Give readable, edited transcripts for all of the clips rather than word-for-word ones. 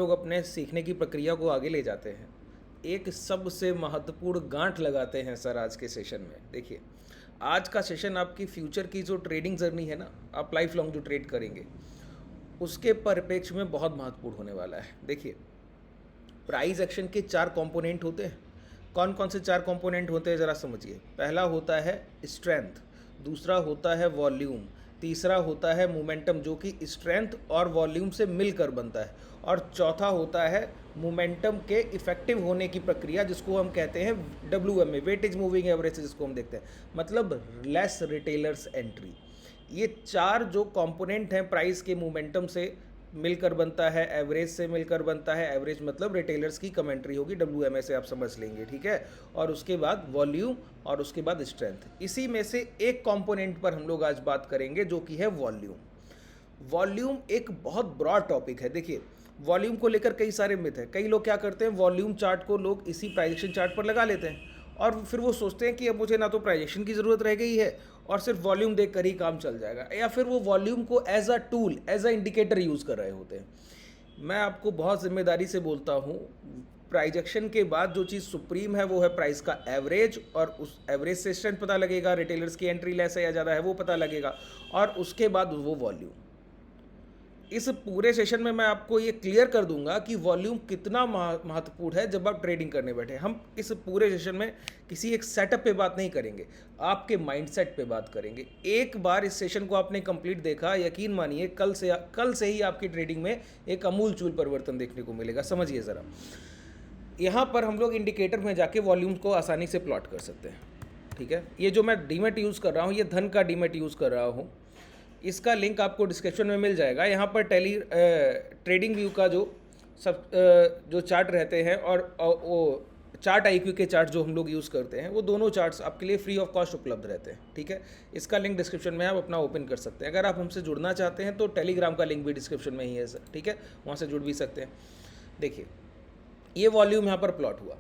लोग अपने सीखने की प्रक्रिया को आगे ले जाते हैं, एक सबसे महत्वपूर्ण गांठ लगाते हैं सर आज के सेशन में। देखिए, आज का सेशन आपकी फ्यूचर की जो ट्रेडिंग जर्नी है ना, आप लाइफ लॉन्ग जो ट्रेड करेंगे उसके परिप्रेक्ष्य में बहुत महत्वपूर्ण होने वाला है। देखिए, प्राइस एक्शन के 4 कंपोनेंट होते हैं। कौन कौन से 4 कंपोनेंट होते हैं ज़रा समझिए। पहला होता है स्ट्रेंथ, दूसरा होता है वॉल्यूम, तीसरा होता है मोमेंटम जो कि स्ट्रेंथ और वॉल्यूम से मिलकर बनता है, और चौथा होता है मोमेंटम के इफेक्टिव होने की प्रक्रिया जिसको हम कहते हैं WMA, वेटेज मूविंग एवरेज, जिसको हम देखते हैं, मतलब लेस रिटेलर्स एंट्री। ये 4 जो कंपोनेंट हैं प्राइस के मोमेंटम से मिलकर बनता है, एवरेज से मिलकर बनता है। एवरेज मतलब रिटेलर्स की कमेंट्री होगी, WMA से आप समझ लेंगे, ठीक है। और उसके बाद वॉल्यूम और उसके बाद स्ट्रेंथ। इसी में से एक कंपोनेंट पर हम लोग आज बात करेंगे जो कि है वॉल्यूम। वॉल्यूम एक बहुत ब्रॉड टॉपिक है। देखिए, वॉल्यूम को लेकर कई सारे मिथ हैं। कई लोग क्या करते हैं, वॉल्यूम चार्ट को लोग इसी प्राइजेक्शन चार्ट पर लगा लेते हैं और फिर वो सोचते हैं कि अब मुझे ना तो प्राइजेक्शन की ज़रूरत रह गई है और सिर्फ वॉल्यूम देख कर ही काम चल जाएगा, या फिर वो वॉल्यूम को as a tool, as a indicator use कर रहे होते हैं। मैं आपको बहुत जिम्मेदारी से बोलता हूँ, प्राइजेक्शन के बाद जो चीज़ सुप्रीम है वो है प्राइस का एवरेज, और उस एवरेज से स्ट्रेंथ पता लगेगा, रिटेलर्स की एंट्री लेस है या ज़्यादा है वो पता लगेगा, और उसके बाद वो वॉल्यूम। इस पूरे सेशन में मैं आपको ये क्लियर कर दूंगा कि वॉल्यूम कितना महत्वपूर्ण है जब आप ट्रेडिंग करने बैठे। हम इस पूरे सेशन में किसी एक सेटअप पे बात नहीं करेंगे, आपके माइंडसेट पे बात करेंगे। एक बार इस सेशन को आपने कंप्लीट देखा, यकीन मानिए कल से ही आपकी ट्रेडिंग में एक अमूलचूल परिवर्तन देखने को मिलेगा। समझिए ज़रा, यहाँ पर हम लोग इंडिकेटर में जाके वॉल्यूम को आसानी से प्लॉट कर सकते हैं, ठीक है। ये जो मैं डीमेट यूज़ कर रहा हूँ, ये धन का डीमेट यूज़ कर रहा हूँ, इसका लिंक आपको डिस्क्रिप्शन में मिल जाएगा। यहाँ पर ट्रेडिंग व्यू का जो चार्ट रहते हैं और वो चार्ट IQ के चार्ट जो हम लोग यूज़ करते हैं, वो दोनों चार्ट्स आपके लिए फ्री ऑफ कॉस्ट उपलब्ध रहते हैं, ठीक है। इसका लिंक डिस्क्रिप्शन में आप अपना ओपन कर सकते हैं। अगर आप हमसे जुड़ना चाहते हैं तो टेलीग्राम का लिंक भी डिस्क्रिप्शन में ही है सर, ठीक है, वहाँ से जुड़ भी सकते हैं। देखिए, ये वॉल्यूम यहाँ पर प्लॉट हुआ।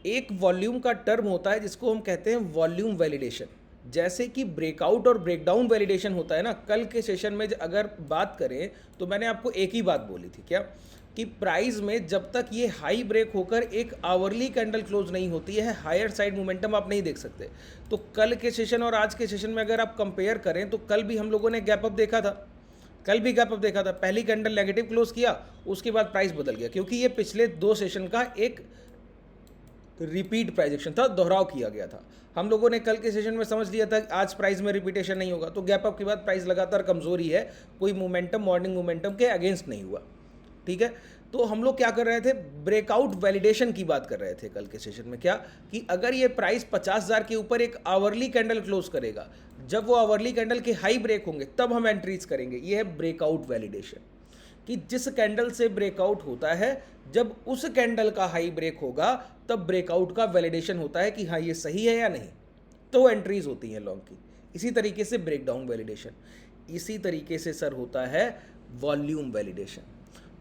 एक वॉल्यूम का टर्म होता है जिसको हम कहते हैं वॉल्यूम वैलिडेशन। जैसे कि ब्रेकआउट और ब्रेकडाउन वैलिडेशन होता है ना, कल के सेशन में अगर बात करें तो मैंने आपको एक ही बात बोली थी, क्या, कि प्राइस में जब तक ये हाई ब्रेक होकर एक आवरली कैंडल क्लोज नहीं होती है, हायर साइड मोमेंटम आप नहीं देख सकते। तो कल के सेशन और आज के सेशन में अगर आप कंपेयर करें तो कल भी हम लोगों ने गैप अप देखा था, पहली कैंडल नेगेटिव क्लोज किया, उसके बाद प्राइस बदल गया, क्योंकि ये पिछले 2 सेशन का एक रिपीट प्राइजेक्शन था, दोहराव किया गया था। हम लोगों ने कल के सेशन में समझ लिया था कि आज प्राइस में रिपीटेशन नहीं होगा, तो गैप अप के बाद प्राइस लगातार कमजोर ही है, कोई मोमेंटम मॉर्निंग मोमेंटम के अगेंस्ट नहीं हुआ, ठीक है। तो हम लोग क्या कर रहे थे, ब्रेकआउट वैलिडेशन की बात कर रहे थे कल के सेशन में, क्या कि अगर ये प्राइस 50,000 के ऊपर एक आवरली कैंडल क्लोज करेगा, जब वो आवरली कैंडल के हाई ब्रेक होंगे तब हम एंट्रीज करेंगे। ये है ब्रेकआउट वैलिडेशन, कि जिस कैंडल से ब्रेकआउट होता है, जब उस कैंडल का हाई ब्रेक होगा तब ब्रेकआउट का वैलिडेशन होता है कि हाँ ये सही है या नहीं, तो एंट्रीज होती हैं लॉन्ग की। इसी तरीके से ब्रेकडाउन वैलिडेशन, इसी तरीके से सर होता है वॉल्यूम वैलिडेशन।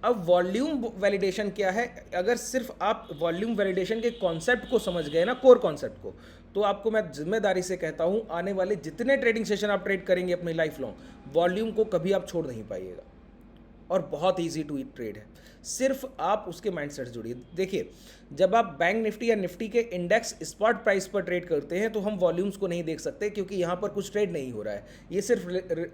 अब वॉल्यूम वैलिडेशन क्या है, अगर सिर्फ आप वॉल्यूम वैलिडेशन के कॉन्सेप्ट को समझ गए ना, कोर कॉन्सेप्ट को, तो आपको मैं जिम्मेदारी से कहता हूँ आने वाले जितने ट्रेडिंग सेशन आप ट्रेड करेंगे अपनी लाइफ लॉन्ग, वॉल्यूम को कभी आप छोड़ नहीं पाइएगा, और बहुत इजी टू ट्रेड है। सिर्फ आप उसके माइंडसेट से जुड़िए। देखिए, जब आप बैंक निफ्टी या निफ्टी के इंडेक्स स्पॉट प्राइस पर ट्रेड करते हैं तो हम वॉल्यूम्स को नहीं देख सकते, क्योंकि यहाँ पर कुछ ट्रेड नहीं हो रहा है, ये सिर्फ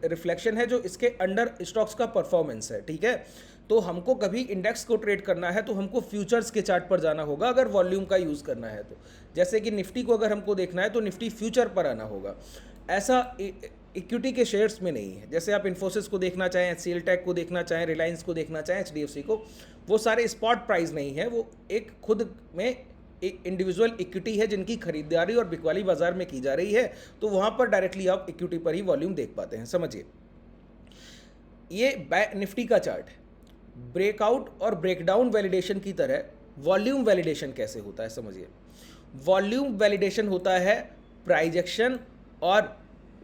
रिफ्लेक्शन है जो इसके अंडर स्टॉक्स का परफॉर्मेंस है, ठीक है। तो हमको कभी इंडेक्स को ट्रेड करना है तो हमको फ्यूचर्स के चार्ट पर जाना होगा, अगर वॉल्यूम का यूज़ करना है तो। जैसे कि निफ्टी को अगर हमको देखना है तो निफ्टी फ्यूचर पर आना होगा। ऐसा इक्विटी के शेयर्स में नहीं है। जैसे आप इन्फोसिस को देखना चाहें, HCL टेक को देखना चाहें, रिलायंस को देखना चाहें, HDFC को, वो सारे स्पॉट प्राइस नहीं है, वो एक खुद में एक इंडिविजुअल इक्विटी है जिनकी खरीदारी और बिकवाली बाजार में की जा रही है, तो वहाँ पर डायरेक्टली आप इक्विटी पर ही वॉल्यूम देख पाते हैं। समझिए, ये निफ्टी का चार्ट है। ब्रेकआउट और ब्रेकडाउन वैलिडेशन की तरह वॉल्यूम वैलिडेशन कैसे होता है, समझिए। वॉल्यूम वैलिडेशन होता है प्राइजेक्शन और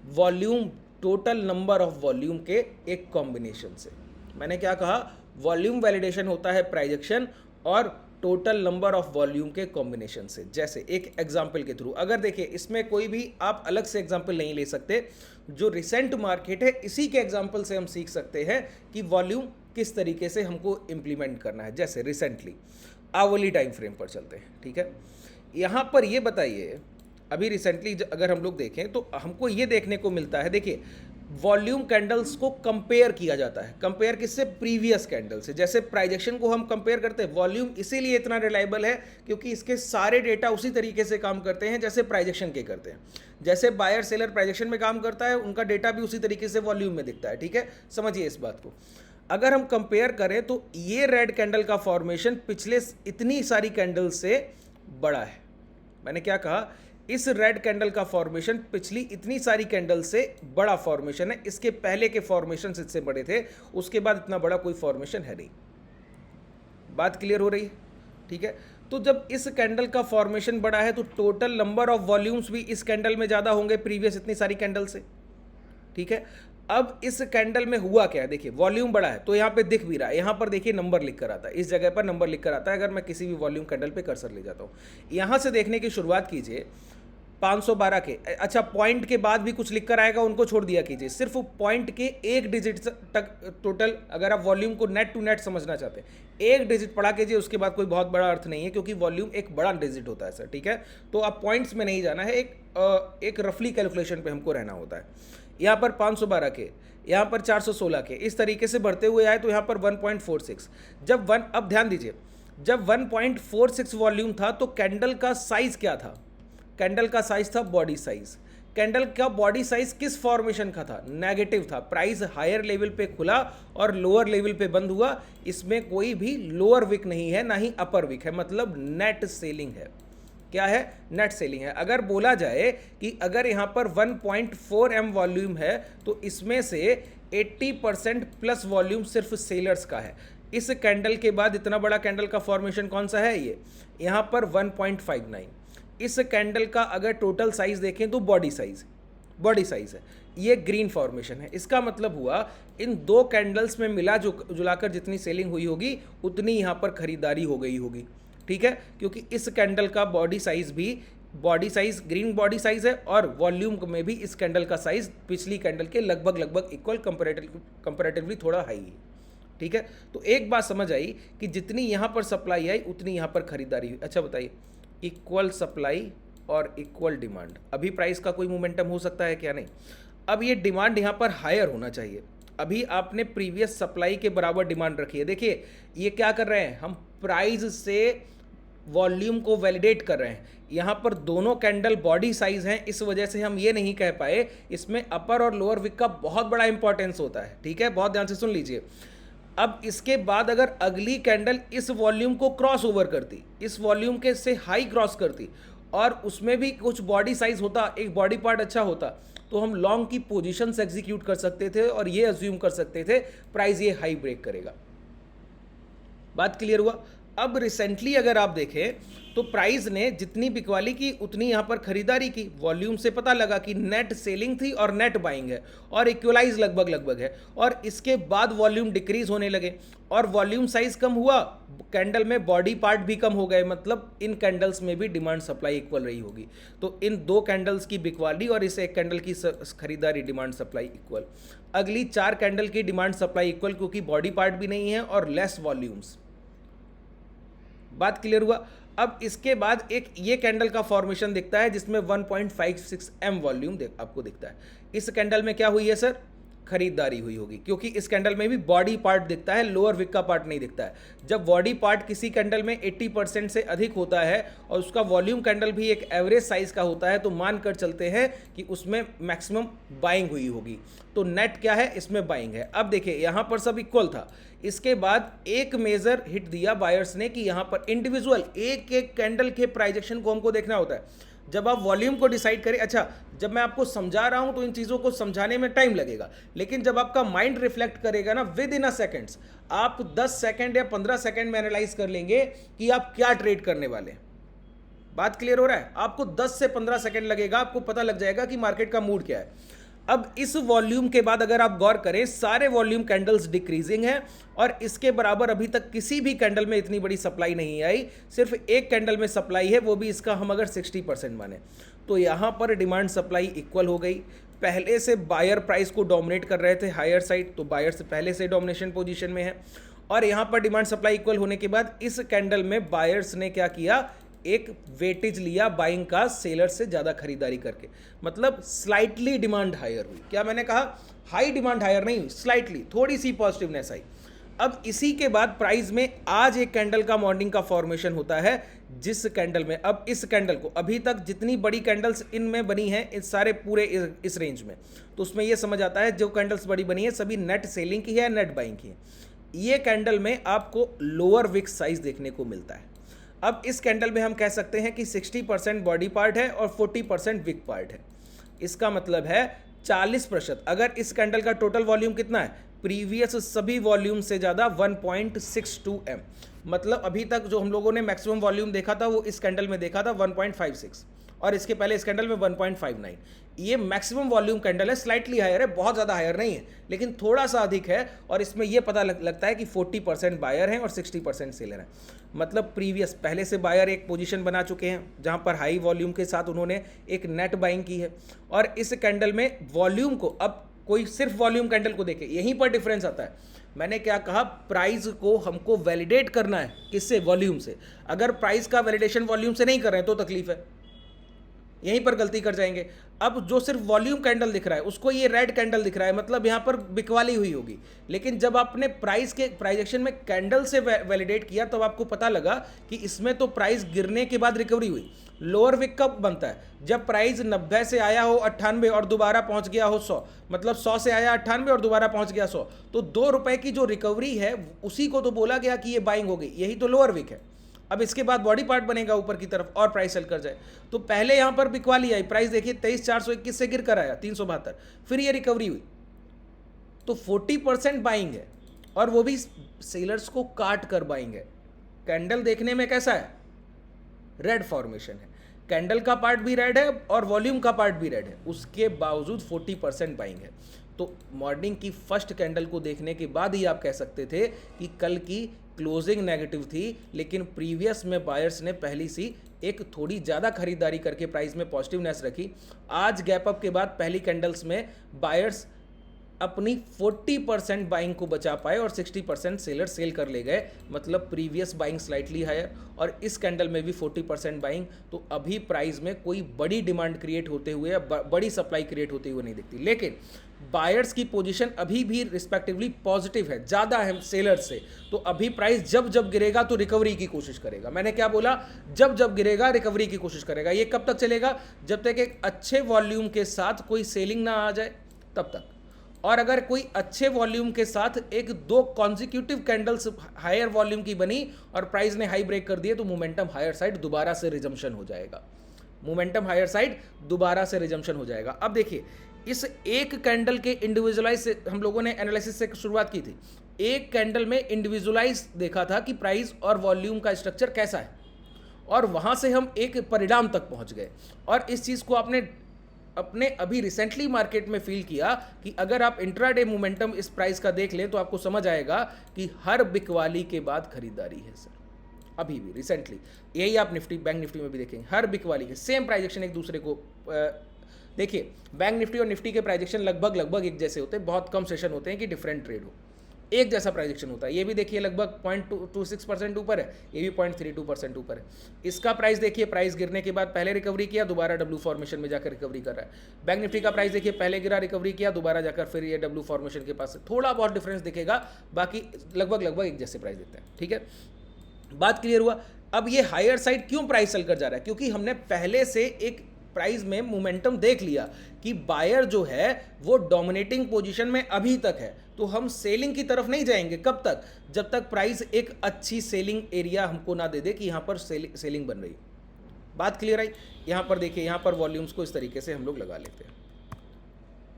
volume, total number of volume के एक कॉम्बिनेशन से। मैंने क्या कहा, वॉल्यूम वैलिडेशन होता है प्राइजेक्शन और टोटल नंबर ऑफ वॉल्यूम के कॉम्बिनेशन से। जैसे एक एग्जांपल के थ्रू, अगर देखिए इसमें कोई भी आप अलग से एग्जांपल नहीं ले सकते, जो रिसेंट मार्केट है इसी के एग्जांपल से हम सीख सकते हैं कि वॉल्यूम किस तरीके से हमको इम्प्लीमेंट करना है। जैसे रिसेंटली आवली टाइम फ्रेम पर चलते हैं, ठीक है। यहाँ पर ये बताइए, अभी रिसेंटली अगर हम लोग देखें तो हमको ये देखने को मिलता है, देखिए वॉल्यूम कैंडल्स को कंपेयर किया जाता है। कंपेयर किससे? प्रीवियस कैंडल से। जैसे प्राइजेक्शन को हम कंपेयर करते हैं, वॉल्यूम इसीलिए इतना रिलायबल है क्योंकि इसके सारे डेटा उसी तरीके से काम करते हैं जैसे प्राइजेक्शन के करते हैं। जैसे बायर सेलर प्राइजेक्शन में काम करता है, उनका डेटा भी उसी तरीके से वॉल्यूम में दिखता है, ठीक है। समझिए इस बात को। अगर हम कंपेयर करें तो ये रेड कैंडल का फॉर्मेशन पिछले इतनी सारी कैंडल से बड़ा है। मैंने क्या कहा? इस रेड कैंडल का फॉर्मेशन पिछली इतनी सारी कैंडल से बड़ा फॉर्मेशन है। इसके पहले के फॉर्मेशन इससे बड़े थे, उसके बाद इतना बड़ा कोई फॉर्मेशन है नहीं। बात क्लियर हो रही है? ठीक है। तो जब इस कैंडल का फॉर्मेशन बड़ा है तो टोटल नंबर ऑफ वॉल्यूम्स भी इस कैंडल में ज़्यादा होंगे प्रीवियस इतनी सारी कैंडल से, ठीक है। अब इस कैंडल में हुआ क्या है? देखिए वॉल्यूम बड़ा है तो यहाँ पे दिख भी रहा है, यहाँ पर देखिए नंबर लिख कर आता है, इस जगह पर नंबर लिख कर आता है। अगर मैं किसी भी वॉल्यूम कैंडल पे कर्सर ले जाता हूँ, यहाँ से देखने की शुरुआत कीजिए 512 के, अच्छा पॉइंट के बाद भी कुछ लिख कर आएगा, उनको छोड़ दिया कीजिए, सिर्फ पॉइंट के एक डिजिट तक टोटल। अगर आप वॉल्यूम को नेट टू नेट समझना चाहते हैं, एक डिजिट पढ़ा कीजिए, उसके बाद कोई बहुत बड़ा अर्थ नहीं है क्योंकि वॉल्यूम एक बड़ा डिजिट होता है सर, ठीक है। तो आप पॉइंट्स में नहीं जाना है, एक रफली कैलकुलेशन पे हमको रहना होता है। यहाँ पर 512 के, यहाँ पर 416 के, इस तरीके से बढ़ते हुए आए तो यहाँ पर 1.46। अब ध्यान दीजिए, जब 1.46 वॉल्यूम था तो कैंडल का साइज क्या था? कैंडल का साइज था बॉडी साइज। कैंडल का बॉडी साइज किस फॉर्मेशन का था? नेगेटिव था। प्राइस हायर लेवल पे खुला और लोअर लेवल पे बंद हुआ। इसमें कोई भी लोअर विक नहीं है, ना ही अपर विक है, मतलब नेट सेलिंग है। क्या है? नेट सेलिंग है। अगर बोला जाए कि अगर यहाँ पर 1.4 M वॉल्यूम है तो इसमें से 80% प्लस वॉल्यूम सिर्फ सेलर्स का है। इस कैंडल के बाद इतना बड़ा कैंडल का फॉर्मेशन कौन सा है? ये यहाँ पर 1.59। इस कैंडल का अगर टोटल साइज देखें तो बॉडी साइज है, ये ग्रीन फॉर्मेशन है। इसका मतलब हुआ इन दो कैंडल्स में मिला जुलाकर जितनी सेलिंग हुई होगी उतनी यहाँ पर खरीदारी हो गई होगी, ठीक है। क्योंकि इस कैंडल का body size green body size है और वॉल्यूम में भी इस कैंडल का साइज पिछली कैंडल के लगभग इक्वल, कंपैरेटिवली थोड़ा हाई है, ठीक है। तो एक बात समझ आई कि जितनी यहाँ पर सप्लाई आई उतनी यहाँ पर खरीदारी हुई। अच्छा बताइए, इक्वल सप्लाई और इक्वल डिमांड, अभी प्राइस का कोई मोमेंटम हो सकता है क्या? नहीं। अब ये डिमांड यहाँ पर हायर होना चाहिए। अभी आपने प्रीवियस सप्लाई के बराबर डिमांड रखी है। देखिए ये क्या कर रहे हैं, हम प्राइस से वॉल्यूम को वैलिडेट कर रहे हैं। यहाँ पर दोनों कैंडल बॉडी साइज हैं, इस वजह से हम ये नहीं कह पाए। इसमें अपर और लोअर विक का बहुत बड़ा इंपॉर्टेंस होता है, ठीक है। बहुत ध्यान से सुन लीजिए। अब इसके बाद अगर अगली कैंडल इस वॉल्यूम को क्रॉस ओवर करती, इस वॉल्यूम के से हाई क्रॉस करती और उसमें भी कुछ बॉडी साइज होता, एक बॉडी पार्ट अच्छा होता, तो हम लॉन्ग की पोजीशन से एग्जीक्यूट कर सकते थे और ये अज्यूम कर सकते थे प्राइस ये हाई ब्रेक करेगा। बात क्लियर हुआ? अब रिसेंटली अगर आप देखें तो प्राइस ने जितनी बिकवाली की उतनी यहाँ पर खरीदारी की। वॉल्यूम से पता लगा कि नेट सेलिंग थी और नेट बाइंग है और इक्वलाइज लगभग है, और इसके बाद वॉल्यूम डिक्रीज होने लगे और वॉल्यूम साइज कम हुआ, कैंडल में बॉडी पार्ट भी कम हो गए, मतलब इन कैंडल्स में भी डिमांड सप्लाई इक्वल रही होगी। तो इन दो कैंडल्स की बिकवाली और इस एक कैंडल की खरीदारी डिमांड सप्लाई इक्वल। अगली 4 कैंडल की डिमांड सप्लाई इक्वल क्योंकि बॉडी पार्ट भी नहीं है और लेस वॉल्यूम्स। बात क्लियर हुआ? अब इसके बाद एक ये कैंडल का फॉर्मेशन दिखता है जिसमें 1.56 M वॉल्यूम आपको दिखता है। इस कैंडल में क्या हुई है सर? खरीदारी हुई होगी क्योंकि इस कैंडल में भी बॉडी पार्ट दिखता है, लोअर विक का पार्ट नहीं दिखता है। जब बॉडी पार्ट किसी कैंडल में 80% से अधिक होता है और उसका वॉल्यूम कैंडल भी एक एवरेज साइज का होता है तो मान कर चलते हैं कि उसमें मैक्सिमम बाइंग हुई होगी। तो नेट क्या है? इसमें बाइंग है। अब देखिए यहाँ पर सब इक्वल था, इसके बाद एक मेजर हिट दिया बायर्स ने कि यहाँ पर इंडिविजुअल एक एक कैंडल के प्राइजेक्शन को हमको देखना होता है जब आप वॉल्यूम को डिसाइड करें। अच्छा, जब मैं आपको समझा रहा हूं तो इन चीज़ों को समझाने में टाइम लगेगा, लेकिन जब आपका माइंड रिफ्लेक्ट करेगा ना विद इन अ सेकेंड्स, आप 10 सेकेंड या 15 सेकेंड में एनालाइज कर लेंगे कि आप क्या ट्रेड करने वाले हैं। बात क्लियर हो रहा है? आपको 10 से 15 सेकेंड लगेगा, आपको पता लग जाएगा कि मार्केट का मूड क्या है। अब इस वॉल्यूम के बाद अगर आप गौर करें, सारे वॉल्यूम कैंडल्स डिक्रीजिंग है और इसके बराबर अभी तक किसी भी कैंडल में इतनी बड़ी सप्लाई नहीं आई। सिर्फ एक कैंडल में सप्लाई है, वो भी इसका हम अगर 60% माने तो यहाँ पर डिमांड सप्लाई इक्वल हो गई। पहले से बायर प्राइस को डोमिनेट कर रहे थे हायर साइड, तो बायर से पहले से डोमिनेशन पोजीशन में है। और यहाँ पर डिमांड सप्लाई इक्वल होने के बाद इस कैंडल में बायर्स ने क्या किया, एक वेटेज लिया बाइंग का सेलर से ज़्यादा खरीदारी करके, मतलब स्लाइटली डिमांड हायर हुई। क्या मैंने कहा, हाई डिमांड हायर नहीं हुई, स्लाइटली थोड़ी सी पॉजिटिवनेस आई। अब इसी के बाद प्राइस में आज एक कैंडल का मॉर्निंग का फॉर्मेशन होता है, जिस कैंडल में अब इस कैंडल को अभी तक जितनी बड़ी कैंडल्स इनमें बनी हैं इस सारे पूरे इस रेंज में, तो उसमें यह समझ आता है जो कैंडल्स बड़ी बनी है सभी नेट सेलिंग की है, नेट बाइंग की है। ये कैंडल में आपको लोअर विक साइज देखने को मिलता है। अब इस कैंडल में हम कह सकते हैं कि 60% बॉडी पार्ट है और 40% विक पार्ट है। इसका मतलब है 40%। अगर इस कैंडल का टोटल वॉल्यूम कितना है, प्रीवियस सभी वॉल्यूम से ज़्यादा 1.62 एम, मतलब अभी तक जो हम लोगों ने मैक्सिमम वॉल्यूम देखा था वो इस कैंडल में देखा था 1.56, और इसके पहले इस कैंडल में 1.59। ये मैक्सिमम वॉल्यूम कैंडल है, स्लाइटली हायर है, बहुत ज़्यादा हायर नहीं है लेकिन थोड़ा सा अधिक है। और इसमें यह पता लगता है कि 40% बायर हैं और 60% सेलर हैं। मतलब प्रीवियस पहले से बायर एक पोजीशन बना चुके हैं जहां पर हाई वॉल्यूम के साथ उन्होंने एक नेट बाइंग की है। और इस कैंडल में वॉल्यूम को, अब कोई सिर्फ वॉल्यूम कैंडल को देखे, यहीं पर डिफरेंस आता है। मैंने क्या कहा, प्राइस को हमको वैलिडेट करना है किससे, वॉल्यूम से। अगर प्राइस का वैलिडेशन वॉल्यूम से नहीं कर रहे हैं तो तकलीफ है, यहीं पर गलती कर जाएंगे। अब जो सिर्फ वॉल्यूम कैंडल दिख रहा है उसको ये रेड कैंडल दिख रहा है, मतलब यहाँ पर बिकवाली हुई होगी। लेकिन जब आपने प्राइस के प्राइजेक्शन में कैंडल से वैलिडेट किया तब आपको पता लगा कि इसमें तो प्राइस गिरने के बाद रिकवरी हुई। लोअर विक कब बनता है, जब प्राइस 90 से आया हो 98 और दोबारा पहुंच गया हो 100, मतलब 100 से आया 98 और दोबारा पहुंच गया 100, तो 2 रुपए की जो रिकवरी है उसी को तो बोला गया कि ये बाइंग हो गई, यही तो लोअर विक है। अब इसके बाद बॉडी पार्ट बनेगा ऊपर की तरफ और प्राइस सेल कर जाए। तो पहले यहां पर बिकवाली आई, प्राइस देखिए 23,421 से गिर कर आया 372, फिर ये रिकवरी हुई, तो 40% बाइंग है और वो भी सेलर्स को काट कर बाइंग है। कैंडल देखने में कैसा है, रेड फॉर्मेशन है, कैंडल का पार्ट भी रेड है और वॉल्यूम का पार्ट भी रेड है, उसके बावजूद 40% बाइंग है। तो मॉर्निंग की फर्स्ट कैंडल को देखने के बाद ही आप कह सकते थे कि कल की क्लोजिंग नेगेटिव थी, लेकिन प्रीवियस में बायर्स ने पहली सी एक थोड़ी ज़्यादा खरीदारी करके प्राइस में पॉजिटिवनेस रखी। आज गैप अप के बाद पहली कैंडल्स में बायर्स अपनी 40% बाइंग को बचा पाए और 60% सेलर सेल कर ले गए, मतलब प्रीवियस बाइंग स्लाइटली हायर और इस कैंडल में भी 40% बाइंग। तो अभी प्राइस में कोई बड़ी डिमांड क्रिएट होते हुए या बड़ी सप्लाई क्रिएट होते हुए नहीं दिखती, लेकिन बायर्स की पोजीशन अभी भी रिस्पेक्टिवली पॉजिटिव है, ज़्यादा है सेलर्स से। तो अभी प्राइस जब जब गिरेगा तो रिकवरी की कोशिश करेगा। मैंने क्या बोला, जब जब गिरेगा रिकवरी की कोशिश करेगा। ये कब तक चलेगा, जब तक एक अच्छे वॉल्यूम के साथ कोई सेलिंग ना आ जाए तब तक। और अगर कोई अच्छे वॉल्यूम के साथ एक दो कॉन्जिक्यूटिव कैंडल्स हायर वॉल्यूम की बनी और प्राइस ने हाई ब्रेक कर दिए तो मोमेंटम हायर साइड दोबारा से रिजम्पशन हो जाएगा, मोमेंटम हायर साइड दोबारा से रिजम्पशन हो जाएगा। अब देखिए, इस एक कैंडल के इंडिविजुअलाइज से हम लोगों ने एनालिसिस से शुरुआत की थी। एक कैंडल में इंडिविजुअलाइज देखा था कि प्राइस और वॉल्यूम का स्ट्रक्चर कैसा है, और वहां से हम एक परिणाम तक पहुंच गए। और इस चीज को आपने अपने अभी रिसेंटली मार्केट में फील किया कि अगर आप इंट्राडे मोमेंटम इस प्राइस का देख लें तो आपको समझ आएगा कि हर बिकवाली के बाद खरीदारी है सर। अभी भी रिसेंटली यही आप निफ्टी बैंक निफ्टी में भी देखेंगे, हर बिकवाली के सेम प्राइजेक्शन एक दूसरे को देखिए। बैंक निफ्टी और निफ्टी के प्राइजेक्शन लगभग एक जैसे होते हैं, बहुत कम सेशन होते हैं कि डिफरेंट ट्रेड हो, एक जैसा प्राइजेक्शन होता है। ये भी देखिए लगभग 0.26% ऊपर है, ये भी 0.32% ऊपर है। इसका प्राइस देखिए, प्राइस गिरने के बाद पहले रिकवरी किया, दोबारा डब्ल्यू फॉर्मेशन में जाकर रिकवरी कर रहा है। बैंक निफ्टी का प्राइस देखिए, पहले गिरा रिकवरी किया, दोबारा जाकर फिर ये डब्ल्यू फॉर्मेशन के पास थोड़ा बहुत डिफरेंस दिखेगा, बाकी लगभग एक जैसे प्राइस देते हैं। ठीक है, बात क्लियर हुआ। अब ये हायर साइड क्यों प्राइस चल कर जा रहा है, क्योंकि हमने पहले से एक प्राइस में मोमेंटम देख लिया कि बायर जो है वो डोमिनेटिंग पोजीशन में अभी तक है, तो हम सेलिंग की तरफ नहीं जाएंगे। कब तक, जब तक प्राइस एक अच्छी सेलिंग एरिया हमको ना दे दे कि यहां पर सेलिंग बन रही। बात क्लियर आई। यहां पर देखिए, यहां पर वॉल्यूम्स को इस तरीके से हम लोग लगा लेते हैं।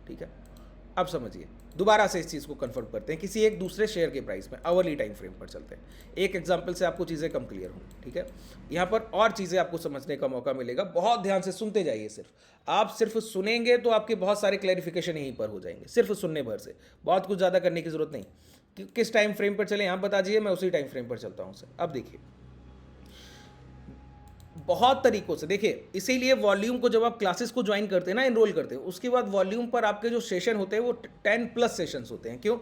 ठीक है, अब समझिए, दोबारा से इस चीज़ को कंफर्म करते हैं किसी एक दूसरे शेयर के प्राइस में, आवरली टाइम फ्रेम पर चलते हैं। एक एग्जांपल से आपको चीज़ें कम क्लियर होंगी। ठीक है, यहाँ पर और चीज़ें आपको समझने का मौका मिलेगा। बहुत ध्यान से सुनते जाइए, आप सिर्फ सुनेंगे तो आपके बहुत सारे क्लैरिफिकेशन यहीं पर हो जाएंगे, सिर्फ सुनने भर से। बहुत कुछ ज़्यादा करने की जरूरत नहीं। किस टाइम फ्रेम पर चले यहाँ बता दीजिए, मैं उसी टाइम फ्रेम पर चलता हूँ सर। अब देखिए, बहुत तरीकों से देखिए, इसीलिए वॉल्यूम को जब आप क्लासेस को ज्वाइन करते हैं ना, एनरोल करते हैं, उसके बाद वॉल्यूम पर आपके जो सेशन होते हैं वो 10+ सेशंस होते हैं। क्यों?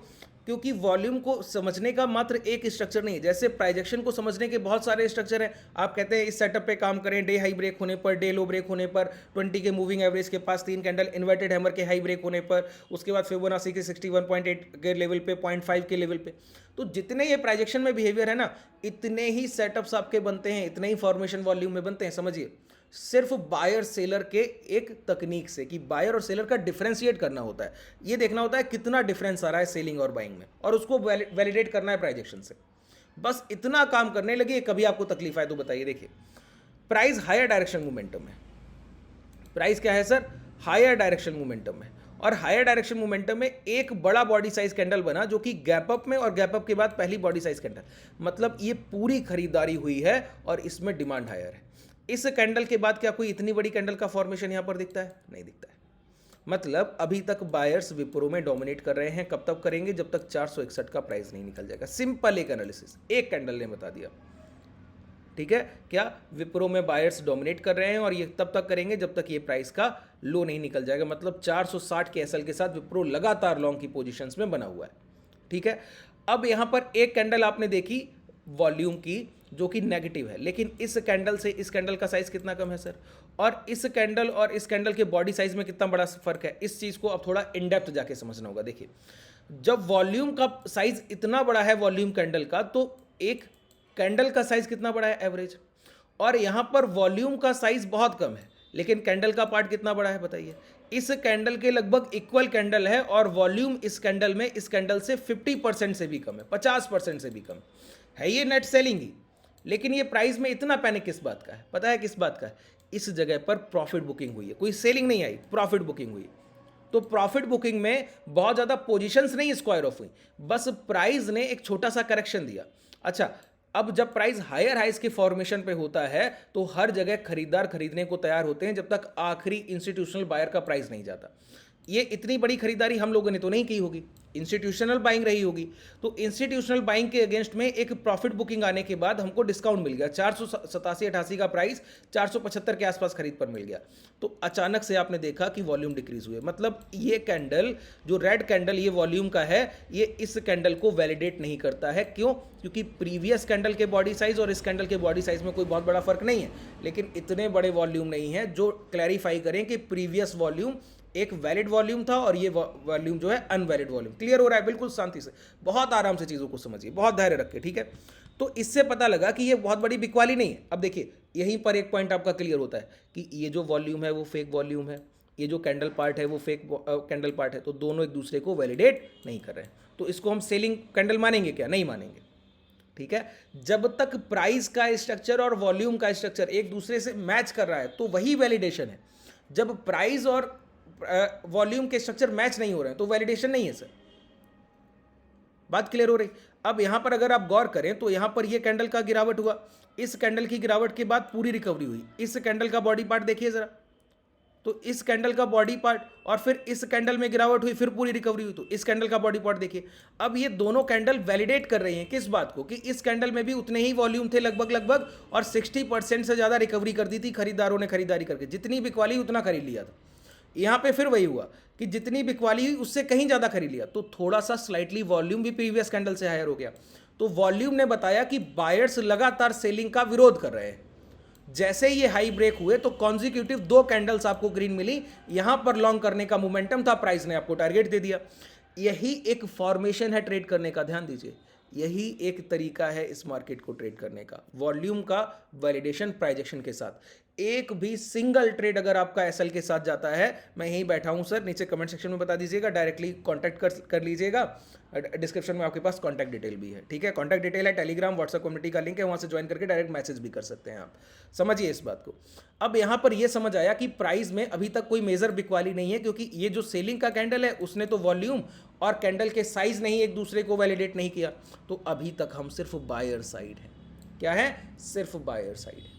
क्योंकि वॉल्यूम को समझने का मात्र एक स्ट्रक्चर नहीं है। जैसे प्राइजेक्शन को समझने के बहुत सारे स्ट्रक्चर हैं। आप कहते हैं इस सेटअप पे काम करें, डे हाई ब्रेक होने पर, डे लो ब्रेक होने पर, 20 के मूविंग एवरेज के पास 3 कैंडल, इन्वर्टेड हैमर के हाई ब्रेक होने पर, उसके बाद फिबोनाची के 61.8 के लेवल पे, 0.5 के लेवल पे। तो जितने ये प्राइजेक्शन में बिहेवियर है ना, इतने ही सेटअप्स आपके बनते हैं, इतने ही फॉर्मेशन वॉल्यूम में बनते हैं। समझिए, सिर्फ बायर सेलर के एक तकनीक से कि बायर और सेलर का डिफरेंशिएट करना होता है, ये देखना होता है कितना डिफरेंस आ रहा है सेलिंग और बाइंग में, और उसको वैलिडेट करना है प्राइजेक्शन से। बस इतना काम करने लगे, कभी आपको तकलीफ आए तो बताइए। देखिए, प्राइस हायर डायरेक्शन मोमेंटम है। प्राइस क्या है सर? हायर डायरेक्शन मोमेंटम में। और हायर डायरेक्शन मोमेंटम में एक बड़ा बॉडी साइज कैंडल बना जो कि गैप अप में, और गैप अप के बाद पहली बॉडी साइज कैंडल, मतलब ये पूरी खरीदारी हुई है और इसमें डिमांड हायर है। इस कैंडल के बाद क्या कोई इतनी बड़ी कैंडल का फॉर्मेशन यहां पर दिखता है? नहीं दिखता है। मतलब अभी तक बायर्स विप्रो में डोमिनेट कर रहे हैं। कब तक करेंगे? जब तक 461 का प्राइस नहीं निकल जाएगा। सिंपल एक एनालिसिस, एक कैंडल ने बता दिया। ठीक है, क्या विप्रो में बायर्स डोमिनेट कर रहे हैं, और ये तब तक करेंगे जब तक ये प्राइस का लो नहीं निकल जाएगा। मतलब 460 के एसएल के साथ विप्रो लगातार लॉन्ग की पोजीशंस में बना हुआ है। ठीक है, अब यहां पर एक कैंडल आपने देखी वॉल्यूम की जो कि नेगेटिव है, लेकिन इस कैंडल से इस कैंडल का साइज कितना कम है सर, और इस कैंडल और इस कैंडल के बॉडी साइज में कितना बड़ा फर्क है, इस चीज को अब थोड़ा इन डेप्थ जाके समझना होगा। देखिए, जब वॉल्यूम का साइज इतना बड़ा है वॉल्यूम कैंडल का, तो एक कैंडल का साइज कितना बड़ा है एवरेज, और यहां पर वॉल्यूम का साइज बहुत कम है लेकिन कैंडल का पार्ट कितना बड़ा है बताइए। इस कैंडल के लगभग इक्वल कैंडल है और वॉल्यूम इस कैंडल में इस कैंडल से 50% से भी कम है, 50% से भी कम है। ये नेट सेलिंग ही, लेकिन ये प्राइस में इतना पैनिक किस बात का है? पता है किस बात का है? इस जगह पर प्रॉफिट बुकिंग हुई है, कोई सेलिंग नहीं आई, प्रॉफिट बुकिंग हुई। तो प्रॉफिट बुकिंग में बहुत ज़्यादा पोजीशंस नहीं स्क्वायर ऑफ हुई, बस प्राइस ने एक छोटा सा करेक्शन दिया। अच्छा, अब जब प्राइस हायर हाइस के फॉर्मेशन पे होता है तो हर जगह खरीदार खरीदने को तैयार होते हैं जब तक आखिरी इंस्टीट्यूशनल बायर का प्राइस नहीं जाता। ये इतनी बड़ी खरीदारी हम लोगों ने तो नहीं की होगी, इंस्टीट्यूशनल बाइंग रही होगी। तो इंस्टीट्यूशनल बाइंग के अगेंस्ट में एक प्रॉफिट बुकिंग आने के बाद हमको डिस्काउंट मिल गया। 487-88 का प्राइस 475 के आसपास खरीद पर मिल गया। तो अचानक से आपने देखा कि वॉल्यूम डिक्रीज हुए। मतलब ये कैंडल, जो रेड कैंडल ये वॉल्यूम का है, ये इस कैंडल को वैलिडेट नहीं करता है। क्यों? क्योंकि प्रीवियस कैंडल के बॉडी साइज और इस कैंडल के बॉडी साइज में कोई बहुत बड़ा फर्क नहीं है, लेकिन इतने बड़े वॉल्यूम नहीं है जो क्लैरिफाई करें कि प्रीवियस वॉल्यूम एक वैलिड वॉल्यूम था और ये वॉल्यूम जो है अनवैलिड वॉल्यूम। क्लियर हो रहा है? बिल्कुल शांति से, बहुत आराम से चीज़ों को समझिए, बहुत धैर्य रख के। ठीक है, तो इससे पता लगा कि ये बहुत बड़ी बिकवाली नहीं है। अब देखिए, यहीं पर एक पॉइंट आपका क्लियर होता है कि ये जो वॉल्यूम है वो फेक वॉल्यूम है, ये जो कैंडल पार्ट है वो फेक कैंडल पार्ट है, तो दोनों एक दूसरे को वैलिडेट नहीं कर रहे हैं। तो इसको हम सेलिंग कैंडल मानेंगे क्या? नहीं मानेंगे। ठीक है, जब तक प्राइस का स्ट्रक्चर और वॉल्यूम का स्ट्रक्चर एक दूसरे से मैच कर रहा है तो वही वैलिडेशन है। जब प्राइस और वॉल्यूम के स्ट्रक्चर मैच नहीं हो रहे हैं तो वैलिडेशन नहीं है सर। बात क्लियर हो रही? अब यहां पर अगर आप गौर करें तो यहां पर ये कैंडल का गिरावट हुआ, इस कैंडल की गिरावट के बाद पूरी रिकवरी हुई। इस कैंडल का बॉडी पार्ट देखिए जरा, तो इस कैंडल का बॉडी पार्ट, और फिर इस कैंडल में गिरावट हुई, फिर पूरी रिकवरी हुई। तो इस कैंडल का बॉडी पार्ट देखिए। अब ये दोनों कैंडल वैलिडेट कर रही हैं किस बात को? कि इस कैंडल में भी उतने ही वॉल्यूम थे लगभग, और 60% से ज्यादा रिकवरी कर दी थी खरीदारों ने, खरीदारी करके जितनी बिकवाली उतना खरीद लिया था। यहां पे फिर वही हुआ कि जितनी बिकवाली हुई उससे कहीं ज्यादा खरीद लिया, तो थोड़ा सा स्लाइटली वॉल्यूम भी प्रीवियस कैंडल से हायर हो गया। तो वॉल्यूम ने बताया कि बायर्स लगातार सेलिंग का विरोध कर रहे हैं। जैसे ये हाई ब्रेक हुए तो कॉन्जिक्यूटिव 2 कैंडल्स आपको ग्रीन मिली, यहां पर लॉन्ग करने का मोमेंटम था, प्राइस ने आपको टारगेट दे दिया। यही एक फॉर्मेशन है ट्रेड करने का, ध्यान दीजिए। यही एक तरीका है इस मार्केट को ट्रेड करने का, वॉल्यूम का वैलिडेशन प्राइजेक्शन के साथ। एक भी सिंगल ट्रेड अगर आपका एसएल के साथ जाता है, मैं यहीं बैठा हूं सर, नीचे कमेंट सेक्शन में बता दीजिएगा, डायरेक्टली कांटेक्ट कर लीजिएगा। डिस्क्रिप्शन में आपके पास कांटेक्ट डिटेल भी है। ठीक है, कांटेक्ट डिटेल है, टेलीग्राम व्हाट्सएप कम्युनिटी का लिंक है, वहां से ज्वाइन करके डायरेक्ट मैसेज भी कर सकते हैं आप। समझिए इस बात को। अब यहां पर यह समझ आया कि प्राइस में अभी तक कोई मेजर बिकवाली नहीं है, क्योंकि ये जो सेलिंग का कैंडल है उसने तो वॉल्यूम और कैंडल के साइज नहीं एक दूसरे को वैलिडेट नहीं किया। तो अभी तक हम सिर्फ बायर साइड है। क्या है? सिर्फ बायर साइड है।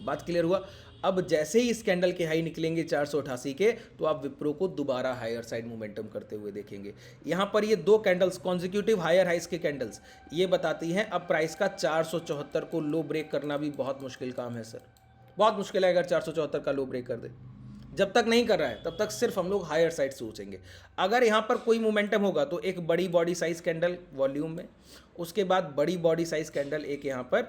बात क्लियर हुआ? अब जैसे ही इस कैंडल के हाई निकलेंगे 488 के, तो आप विप्रो को दोबारा हायर साइड मोमेंटम करते हुए देखेंगे। यहाँ पर ये दो कैंडल्स कॉन्जिक्यूटिव हायर हाइस के कैंडल्स ये बताती हैं अब प्राइस का 474 को लो ब्रेक करना भी बहुत मुश्किल काम है सर, बहुत मुश्किल है अगर 474 का लो ब्रेक कर दे। जब तक नहीं कर रहा है तब तक सिर्फ हम लोग हायर साइड सोचेंगे। अगर यहाँ पर कोई मोमेंटम होगा तो एक बड़ी बॉडी साइज कैंडल वॉल्यूम में, उसके बाद बड़ी बॉडी साइज कैंडल एक यहाँ पर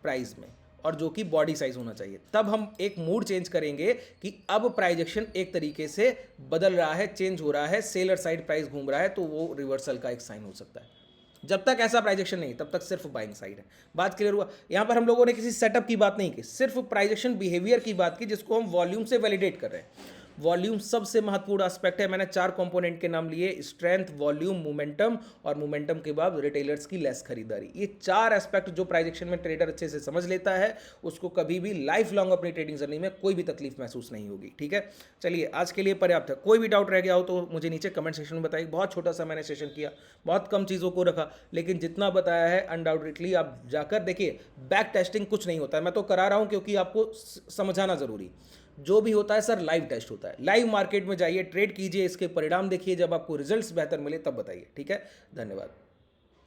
प्राइस में, और जो कि बॉडी साइज होना चाहिए। तब हम एक मूड चेंज करेंगे कि अब प्राइस एक्शन एक तरीके से बदल रहा है, चेंज हो रहा है, सेलर साइड प्राइस घूम रहा है, तो वो रिवर्सल का एक साइन हो सकता है। जब तक ऐसा प्राइजेक्शन नहीं तब तक सिर्फ बाइंग साइड है। बात क्लियर हुआ? यहाँ पर हम लोगों ने किसी सेटअप की बात नहीं की, सिर्फ प्राइजेक्शन बिहेवियर की बात की, जिसको हम वॉल्यूम से वैलिडेट कर रहे हैं। वॉल्यूम सबसे महत्वपूर्ण एस्पेक्ट है। मैंने 4 कंपोनेंट के नाम लिए, स्ट्रेंथ, वॉल्यूम, मोमेंटम, और मोमेंटम के बाद रिटेलर्स की लेस खरीदारी। ये 4 एस्पेक्ट जो प्राइजेक्शन में ट्रेडर अच्छे से समझ लेता है, उसको कभी भी लाइफ लॉन्ग अपनी ट्रेडिंग जर्नी में कोई भी तकलीफ महसूस नहीं होगी। ठीक है, चलिए आज के लिए पर्याप्त है। कोई भी डाउट रह गया हो तो मुझे नीचे कमेंट सेक्शन में बताइए। बहुत छोटा सा मैंने सेशन किया, बहुत कम चीज़ों को रखा, लेकिन जितना बताया है अनडाउटेडली आप जाकर देखिए। बैक टेस्टिंग कुछ नहीं होता है, मैं तो करा रहा हूँ क्योंकि आपको समझाना ज़रूरी। जो भी होता है सर लाइव टेस्ट होता है। लाइव मार्केट में जाइए, ट्रेड कीजिए, इसके परिणाम देखिए, जब आपको रिजल्ट्स बेहतर मिले तब बताइए। ठीक है, धन्यवाद।